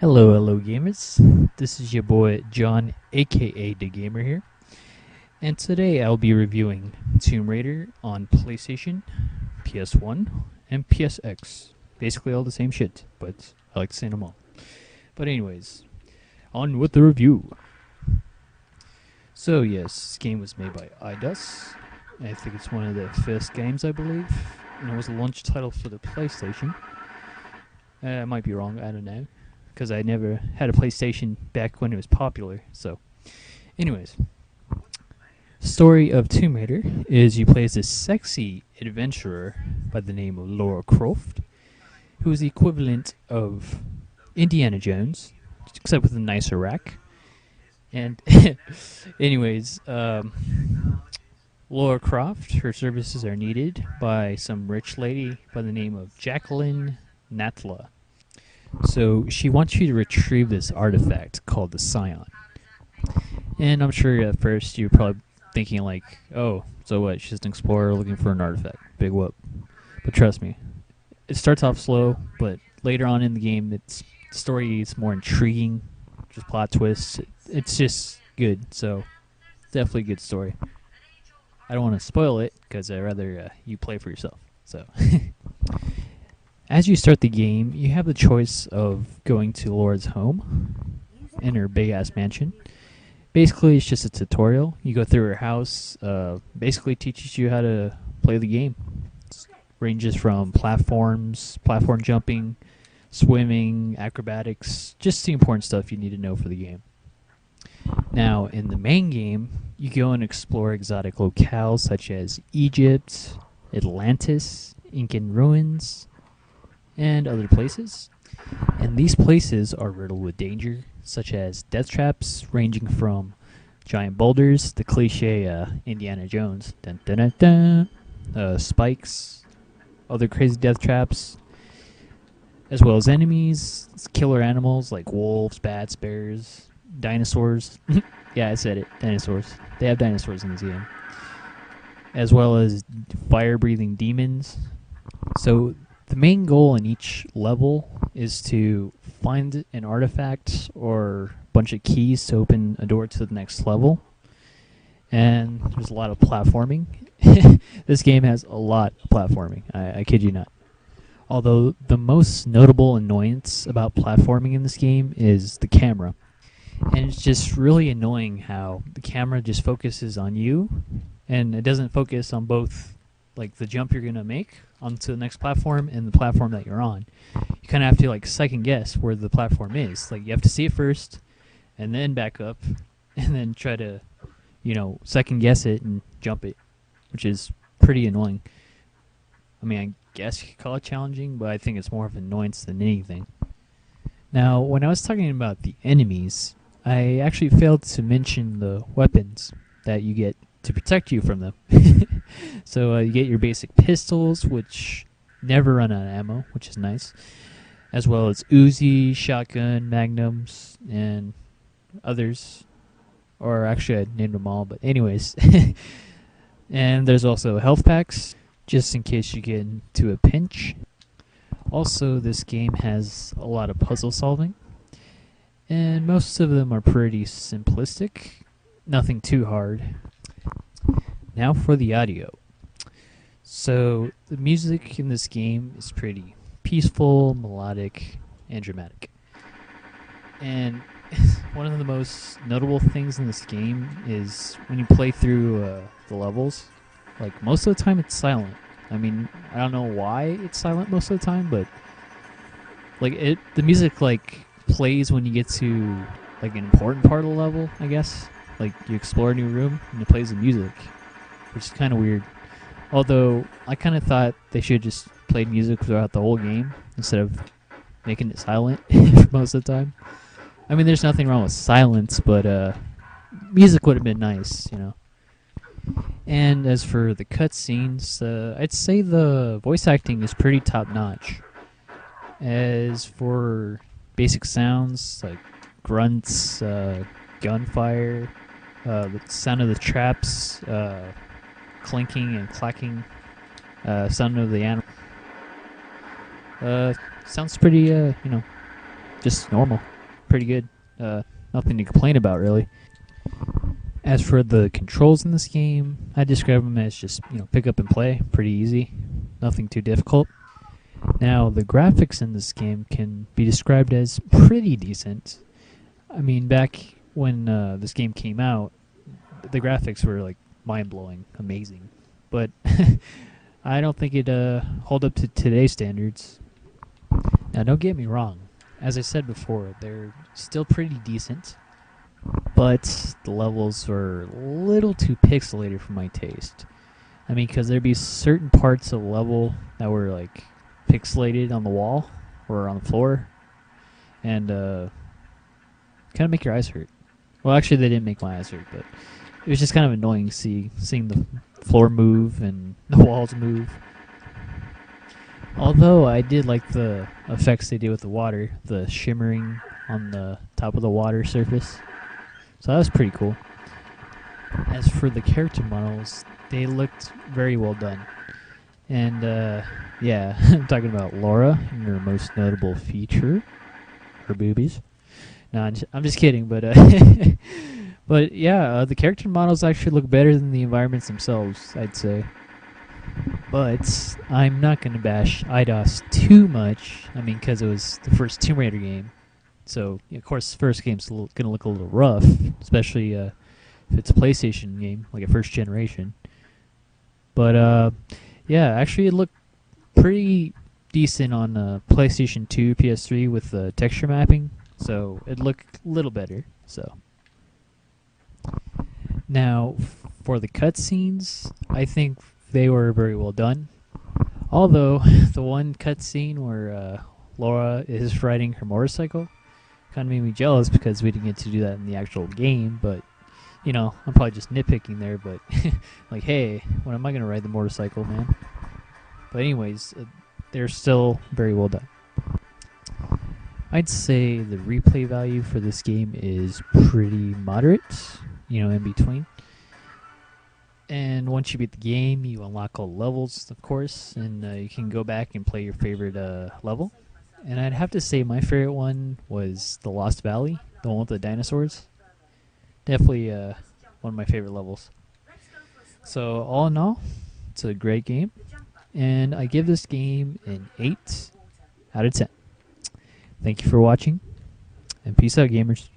Hello gamers. This is your boy John, aka The Gamer here, and today I'll be reviewing Tomb Raider on PlayStation, PS1, and PSX. Basically all the same shit, but I like to say them all. But anyways, on with the review. So yes, this game was made by Eidos. I think it's one of the first games, I believe, and it was a launch title for the PlayStation. I might be wrong, I don't know, because I never had a PlayStation back when it was popular. So, anyways, story of Tomb Raider is you play as this sexy adventurer by the name of Lara Croft, who is the equivalent of Indiana Jones, except with a nicer rack. And, anyways, Lara Croft, her services are needed by some rich lady by the name of Jacqueline Natla. So she wants you to retrieve this artifact called the Scion. And I'm sure at first you're probably thinking like, oh, so what? She's an explorer looking for an artifact. Big whoop. But trust me, it starts off slow, but later on in the game, the story is more intriguing. Just plot twists. It's just good. So definitely a good story. I don't want to spoil it because I'd rather you play for yourself. So. As you start the game, you have the choice of going to Laura's home in her big-ass mansion. Basically, it's just a tutorial. You go through her house, basically teaches you how to play the game. It ranges from platforms, platform jumping, swimming, acrobatics, just the important stuff you need to know for the game. Now, in the main game, you go and explore exotic locales such as Egypt, Atlantis, Incan ruins, and other places. And these places are riddled with danger, such as death traps ranging from giant boulders, the cliche Indiana Jones, dun, dun, dun, dun, spikes, other crazy death traps, as well as enemies, killer animals like wolves, bats, bears, dinosaurs. Yeah, I said it, dinosaurs. They have dinosaurs in this game. As well as fire-breathing demons. So the main goal in each level is to find an artifact or a bunch of keys to open a door to the next level. And there's a lot of platforming. This game has a lot of platforming, I kid you not. Although the most notable annoyance about platforming in this game is the camera. And it's just really annoying how the camera just focuses on you, and it doesn't focus on both like the jump you're gonna make onto the next platform and the platform that you're on. You kind of have to like second guess where the platform is. Like you have to see it first, and then back up, and then try to, second guess it and jump it, which is pretty annoying. I mean, I guess you could call it challenging, but I think it's more of an annoyance than anything. Now, when I was talking about the enemies, I actually failed to mention the weapons that you get to protect you from them. So you get your basic pistols, which never run out of ammo, which is nice, as well as Uzi, shotgun, magnums, and others. Or actually, I named them all, but anyways. And there's also health packs, just in case you get into a pinch. Also, this game has a lot of puzzle solving, and most of them are pretty simplistic, nothing too hard. Now for the audio. So the music in this game is pretty peaceful, melodic, and dramatic. And one of the most notable things in this game is when you play through the levels, like most of the time it's silent. I mean, I don't know why it's silent most of the time, but like the music like plays when you get to like an important part of the level, I guess. Like you explore a new room and it plays the music, which is kind of weird. Although I kind of thought they should just play music throughout the whole game instead of making it silent most of the time. I mean, there's nothing wrong with silence, but music would have been nice, And as for the cutscenes, I'd say the voice acting is pretty top-notch. As for basic sounds like grunts, gunfire, the sound of the traps, clinking and clacking, sound of the animal. Sounds pretty, just normal, pretty good. Nothing to complain about really. As for the controls in this game, I describe them as just pick up and play, pretty easy, nothing too difficult. Now the graphics in this game can be described as pretty decent. I mean, back when this game came out, the graphics were like mind-blowing, amazing. But I don't think it hold up to today's standards. Now, don't get me wrong. As I said before, they're still pretty decent, but the levels are a little too pixelated for my taste. I mean, because there'd be certain parts of the level that were like pixelated on the wall or on the floor, and kind of make your eyes hurt. Well, actually, they didn't make my eyes hurt, but it was just kind of annoying seeing the floor move and the walls move. Although I did like the effects they did with the water, the shimmering on the top of the water surface. So that was pretty cool. As for the character models, they looked very well done. And yeah, I'm talking about Laura and her most notable feature, her boobies. No, I'm just kidding, but but yeah, the character models actually look better than the environments themselves, I'd say. But I'm not going to bash Eidos too much. I mean, because it was the first Tomb Raider game. So, of course, the first game's going to look a little rough, especially if it's a PlayStation game, like a first generation. But, yeah, actually it looked pretty decent on PlayStation 2, PS3 with the texture mapping. So, it looked a little better. So, now, for the cutscenes, I think they were very well done. Although, the one cutscene where Laura is riding her motorcycle kind of made me jealous because we didn't get to do that in the actual game. But, I'm probably just nitpicking there. But, like, hey, when am I going to ride the motorcycle, man? But anyways, they're still very well done. I'd say the replay value for this game is pretty moderate, in between. And once you beat the game, you unlock all the levels, of course, and you can go back and play your favorite level. And I'd have to say my favorite one was the Lost Valley, the one with the dinosaurs. Definitely one of my favorite levels. So all in all, it's a great game, and I give this game an 8 out of 10. Thank you for watching, and peace out, gamers.